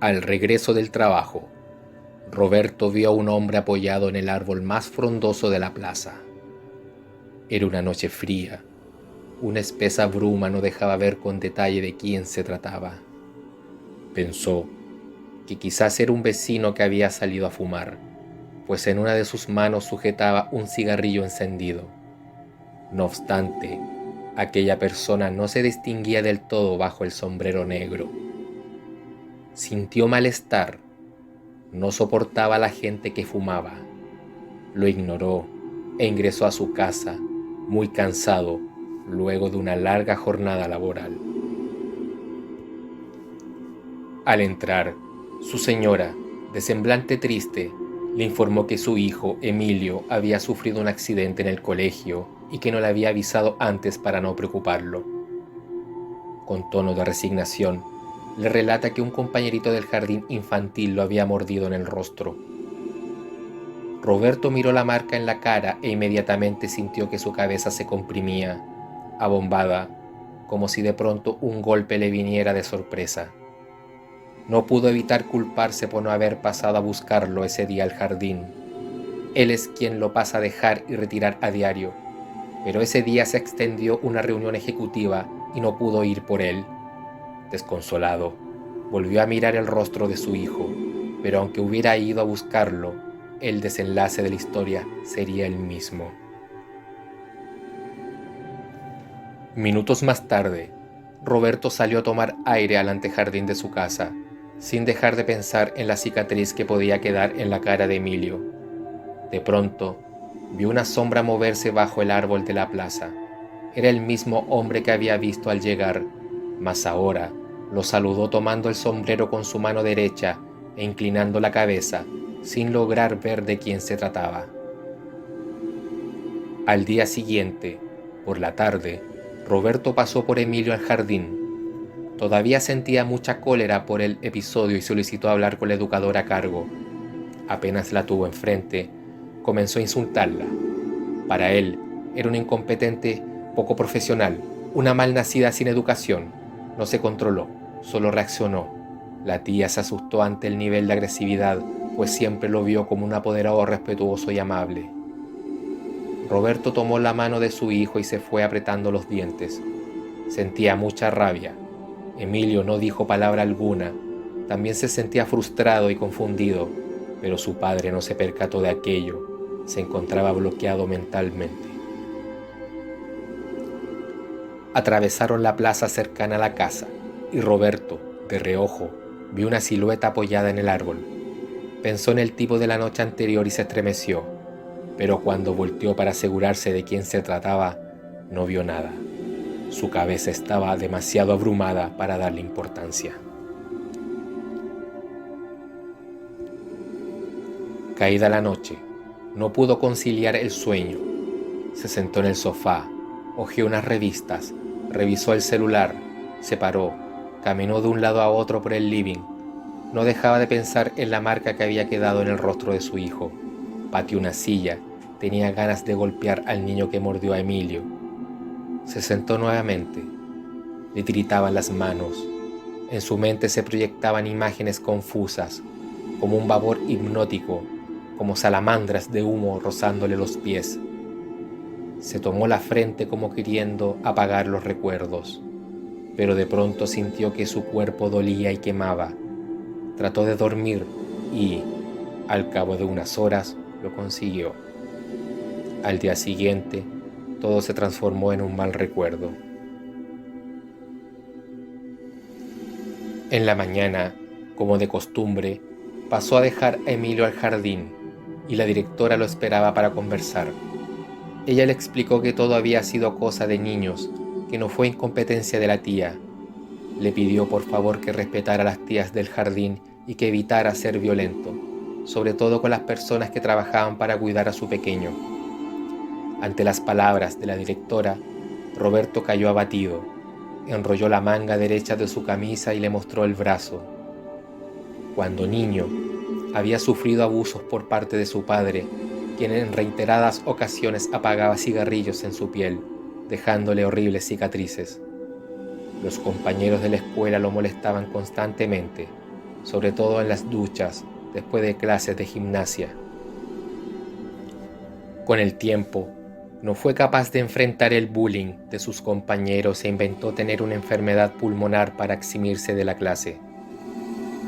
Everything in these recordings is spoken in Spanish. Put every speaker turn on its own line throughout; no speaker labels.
Al regreso del trabajo, Roberto vio a un hombre apoyado en el árbol más frondoso de la plaza. Era una noche fría. Una espesa bruma no dejaba ver con detalle de quién se trataba. Pensó que quizás era un vecino que había salido a fumar, pues en una de sus manos sujetaba un cigarrillo encendido. No obstante, aquella persona no se distinguía del todo bajo el sombrero negro. Sintió malestar. No soportaba a la gente que fumaba. Lo ignoró e ingresó a su casa, muy cansado, luego de una larga jornada laboral. Al entrar, su señora, de semblante triste, le informó que su hijo, Emilio, había sufrido un accidente en el colegio y que no le había avisado antes para no preocuparlo. Con tono de resignación, le relata que un compañerito del jardín infantil lo había mordido en el rostro. Roberto miró la marca en la cara e inmediatamente sintió que su cabeza se comprimía, abombada, como si de pronto un golpe le viniera de sorpresa. No pudo evitar culparse por no haber pasado a buscarlo ese día al jardín. Él es quien lo pasa a dejar y retirar a diario, pero ese día se extendió una reunión ejecutiva y no pudo ir por él. Desconsolado, volvió a mirar el rostro de su hijo, pero aunque hubiera ido a buscarlo, el desenlace de la historia sería el mismo. Minutos más tarde, Roberto salió a tomar aire al antejardín de su casa, sin dejar de pensar en la cicatriz que podía quedar en la cara de Emilio. De pronto, vio una sombra moverse bajo el árbol de la plaza. Era el mismo hombre que había visto al llegar, mas ahora lo saludó tomando el sombrero con su mano derecha e inclinando la cabeza, sin lograr ver de quién se trataba. Al día siguiente, por la tarde, Roberto pasó por Emilio al jardín. Todavía sentía mucha cólera por el episodio y solicitó hablar con la educadora a cargo. Apenas la tuvo enfrente, comenzó a insultarla. Para él, era una incompetente poco profesional, una malnacida sin educación. No se controló, solo reaccionó. La tía se asustó ante el nivel de agresividad, pues siempre lo vio como un apoderado respetuoso y amable. Roberto tomó la mano de su hijo y se fue apretando los dientes. Sentía mucha rabia. Emilio no dijo palabra alguna. También se sentía frustrado y confundido, pero su padre no se percató de aquello. Se encontraba bloqueado mentalmente. Atravesaron la plaza cercana a la casa y Roberto, de reojo, vio una silueta apoyada en el árbol. Pensó en el tipo de la noche anterior y se estremeció, pero cuando volteó para asegurarse de quién se trataba, no vio nada. Su cabeza estaba demasiado abrumada para darle importancia. Caída la noche, no pudo conciliar el sueño. Se sentó en el sofá, hojeó unas revistas, revisó el celular, se paró, caminó de un lado a otro por el living. No dejaba de pensar en la marca que había quedado en el rostro de su hijo. Pateó una silla, tenía ganas de golpear al niño que mordió a Emilio. Se sentó nuevamente, le tiritaban las manos. En su mente se proyectaban imágenes confusas, como un vapor hipnótico, como salamandras de humo rozándole los pies. Se tomó la frente como queriendo apagar los recuerdos, pero de pronto sintió que su cuerpo dolía y quemaba. Trató de dormir y, al cabo de unas horas, lo consiguió. Al día siguiente, todo se transformó en un mal recuerdo. En la mañana, como de costumbre, pasó a dejar a Emilio al jardín y la directora lo esperaba para conversar. Ella le explicó que todo había sido cosa de niños, que no fue incompetencia de la tía. Le pidió por favor que respetara a las tías del jardín y que evitara ser violento, sobre todo con las personas que trabajaban para cuidar a su pequeño. Ante las palabras de la directora, Roberto cayó abatido, enrolló la manga derecha de su camisa y le mostró el brazo. Cuando niño, había sufrido abusos por parte de su padre, quien en reiteradas ocasiones apagaba cigarrillos en su piel, dejándole horribles cicatrices. Los compañeros de la escuela lo molestaban constantemente, sobre todo en las duchas, después de clases de gimnasia. Con el tiempo, no fue capaz de enfrentar el bullying de sus compañeros e inventó tener una enfermedad pulmonar para eximirse de la clase.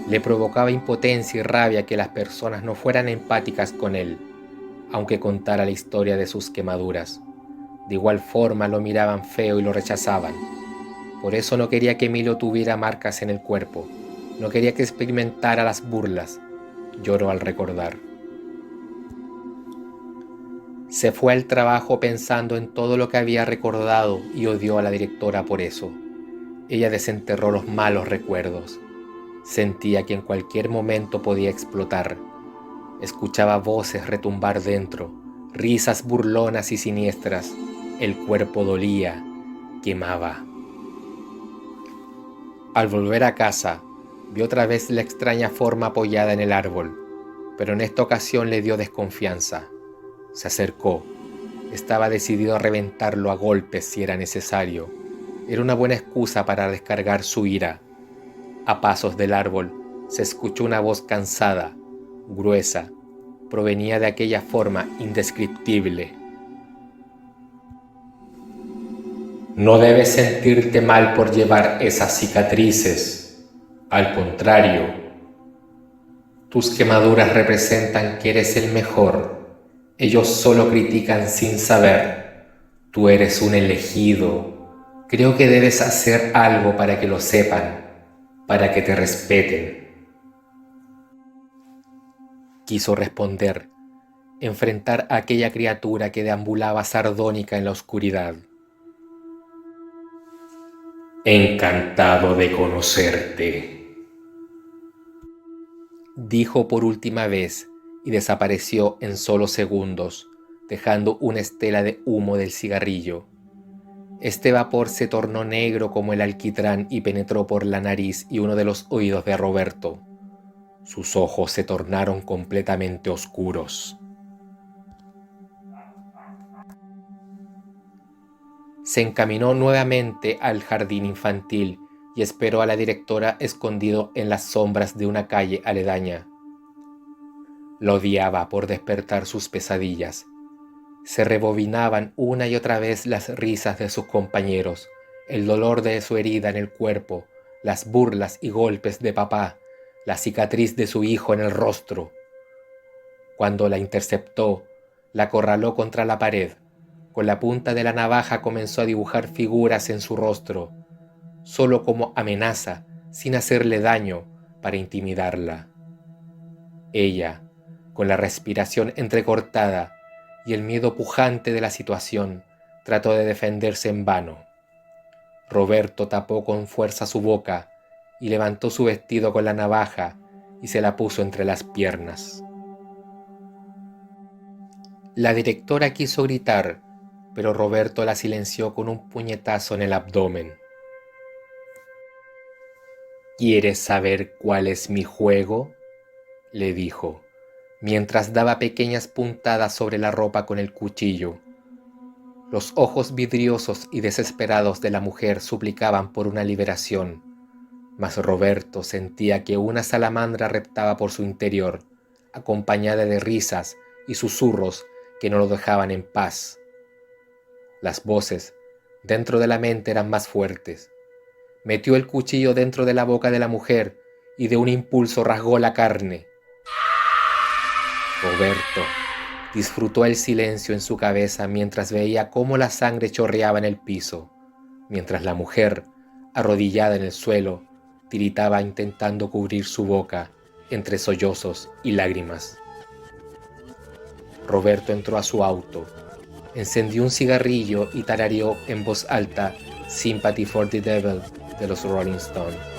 Le provocaba impotencia y rabia que las personas no fueran empáticas con él, aunque contara la historia de sus quemaduras. De igual forma lo miraban feo y lo rechazaban. Por eso no quería que Emilio tuviera marcas en el cuerpo. No quería que experimentara las burlas. Lloró al recordar. Se fue al trabajo pensando en todo lo que había recordado y odió a la directora por eso. Ella desenterró los malos recuerdos. Sentía que en cualquier momento podía explotar. Escuchaba voces retumbar dentro, risas burlonas y siniestras. El cuerpo dolía, quemaba. Al volver a casa, vio otra vez la extraña forma apoyada en el árbol, pero en esta ocasión le dio desconfianza. Se acercó. Estaba decidido a reventarlo a golpes si era necesario. Era una buena excusa para descargar su ira. A pasos del árbol se escuchó una voz cansada, gruesa. Provenía de aquella forma indescriptible. No debes sentirte mal por llevar esas cicatrices. Al contrario, tus quemaduras representan que eres el mejor. Ellos solo critican sin saber. Tú eres un elegido. Creo que debes hacer algo para que lo sepan, para que te respeten. Quiso responder, enfrentar a aquella criatura que deambulaba sardónica en la oscuridad. Encantado de conocerte, dijo por última vez y desapareció en solo segundos, dejando una estela de humo del cigarrillo. Este vapor se tornó negro como el alquitrán y penetró por la nariz y uno de los oídos de Roberto. Sus ojos se tornaron completamente oscuros. Se encaminó nuevamente al jardín infantil y esperó a la directora escondido en las sombras de una calle aledaña. Lo odiaba por despertar sus pesadillas. Se rebobinaban una y otra vez las risas de sus compañeros, el dolor de su herida en el cuerpo, las burlas y golpes de papá, la cicatriz de su hijo en el rostro. Cuando la interceptó, la acorraló contra la pared. Con la punta de la navaja comenzó a dibujar figuras en su rostro, solo como amenaza, sin hacerle daño, para intimidarla. Ella, con la respiración entrecortada y el miedo pujante de la situación, trató de defenderse en vano. Roberto tapó con fuerza su boca y levantó su vestido con la navaja y se la puso entre las piernas. La directora quiso gritar, pero Roberto la silenció con un puñetazo en el abdomen. ¿Quieres saber cuál es mi juego?, le dijo, mientras daba pequeñas puntadas sobre la ropa con el cuchillo. Los ojos vidriosos y desesperados de la mujer suplicaban por una liberación, mas Roberto sentía que una salamandra reptaba por su interior, acompañada de risas y susurros que no lo dejaban en paz. Las voces dentro de la mente eran más fuertes. Metió el cuchillo dentro de la boca de la mujer y de un impulso rasgó la carne. Roberto disfrutó el silencio en su cabeza mientras veía cómo la sangre chorreaba en el piso, mientras la mujer, arrodillada en el suelo, tiritaba intentando cubrir su boca entre sollozos y lágrimas. Roberto entró a su auto, encendió un cigarrillo y tarareó en voz alta Sympathy for the Devil de los Rolling Stones.